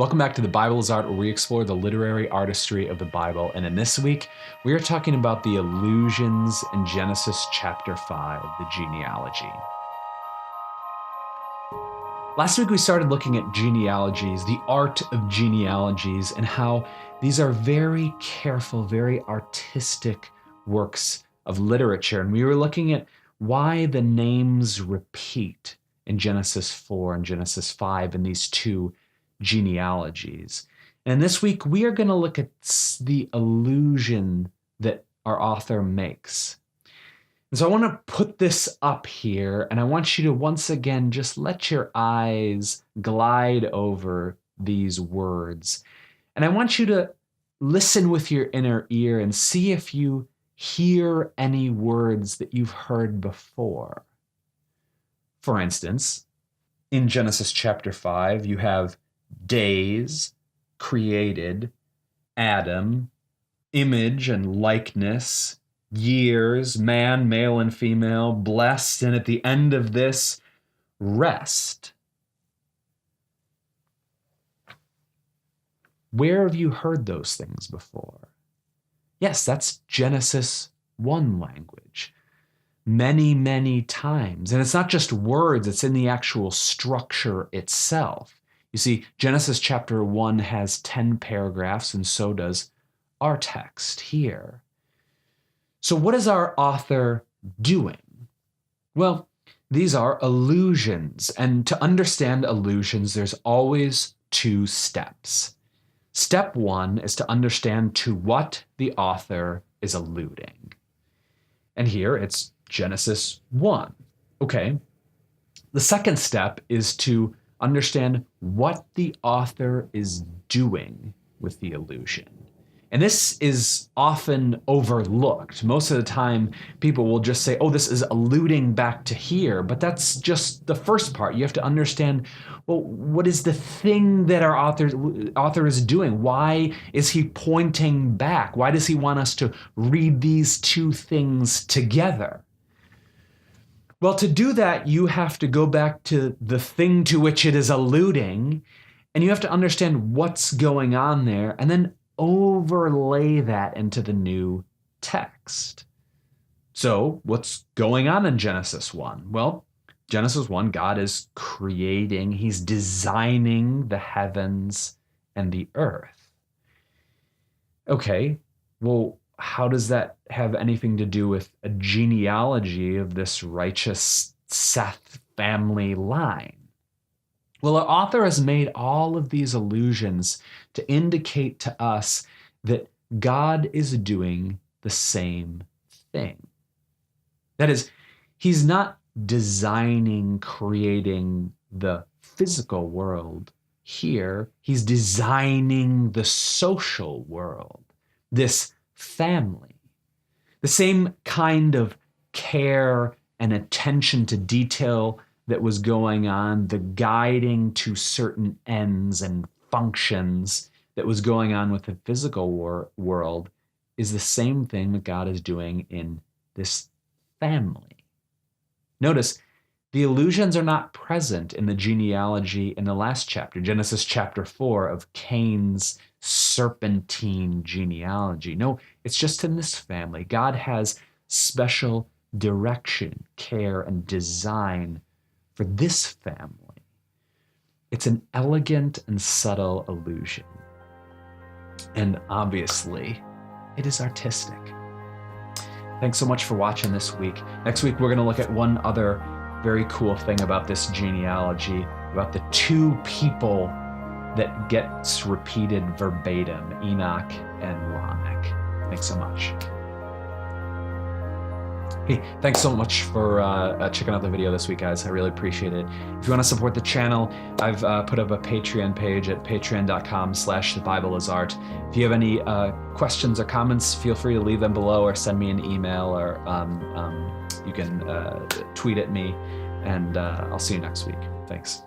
Welcome back to The Bible is Art, where we explore the literary artistry of the Bible. And in this week, we are talking about the allusions in Genesis chapter 5, the genealogy. Last week, we started looking at genealogies, the art of genealogies, and how these are very careful, very artistic works of literature. And we were looking at why the names repeat in Genesis 4 and Genesis 5 in these two genealogies. And this week, we are going to look at the allusion that our author makes. And so I want to put this up here, and I want you to once again just let your eyes glide over these words. And I want you to listen with your inner ear and see if you hear any words that you've heard before. For instance, in Genesis chapter 5, you have days, created, Adam, image and likeness, years, man, male and female, blessed, and at the end of this, rest. Where have you heard those things before? Yes, that's Genesis 1 language. Many, many times. And it's not just words, it's in the actual structure itself. You see, Genesis chapter 1 has 10 paragraphs, and so does our text here. So what is our author doing? Well, these are allusions, and to understand allusions, there's always two steps. Step 1 is to understand to what the author is alluding. And here it's Genesis 1. Okay. The second step is to understand what the author is doing with the allusion. And this is often overlooked. Most of the time, people will just say, oh, this is alluding back to here. But that's just the first part. You have to understand, well, what is the thing that our author is doing? Why is he pointing back? Why does he want us to read these two things together? Well, to do that, you have to go back to the thing to which it is alluding, and you have to understand what's going on there, and then overlay that into the new text. So, what's going on in Genesis 1? Well, Genesis 1, God is creating, he's designing the heavens and the earth. Okay, well, how does that have anything to do with a genealogy of this righteous Seth family line? Well, our author has made all of these allusions to indicate to us that God is doing the same thing. That is, he's not designing, creating the physical world here. He's designing the social world, this family. The same kind of care and attention to detail that was going on, the guiding to certain ends and functions that was going on with the physical world is the same thing that God is doing in this family. Notice, the allusions are not present in the genealogy in the last chapter, Genesis chapter 4, of Cain's serpentine genealogy. No, it's just in this family. God has special direction, care, and design for this family. It's an elegant and subtle allusion. And obviously, it is artistic. Thanks so much for watching this week. Next week, we're going to look at one other very cool thing about this genealogy, about the two people that gets repeated verbatim, Enoch and Lamech. Thanks so much. Hey, thanks so much for checking out the video this week, guys. I really appreciate it. If you want to support the channel, I've put up a Patreon page at patreon.com/thebibleisart. If you have any questions or comments, feel free to leave them below or send me an email, or you can tweet at me, and I'll see you next week. Thanks.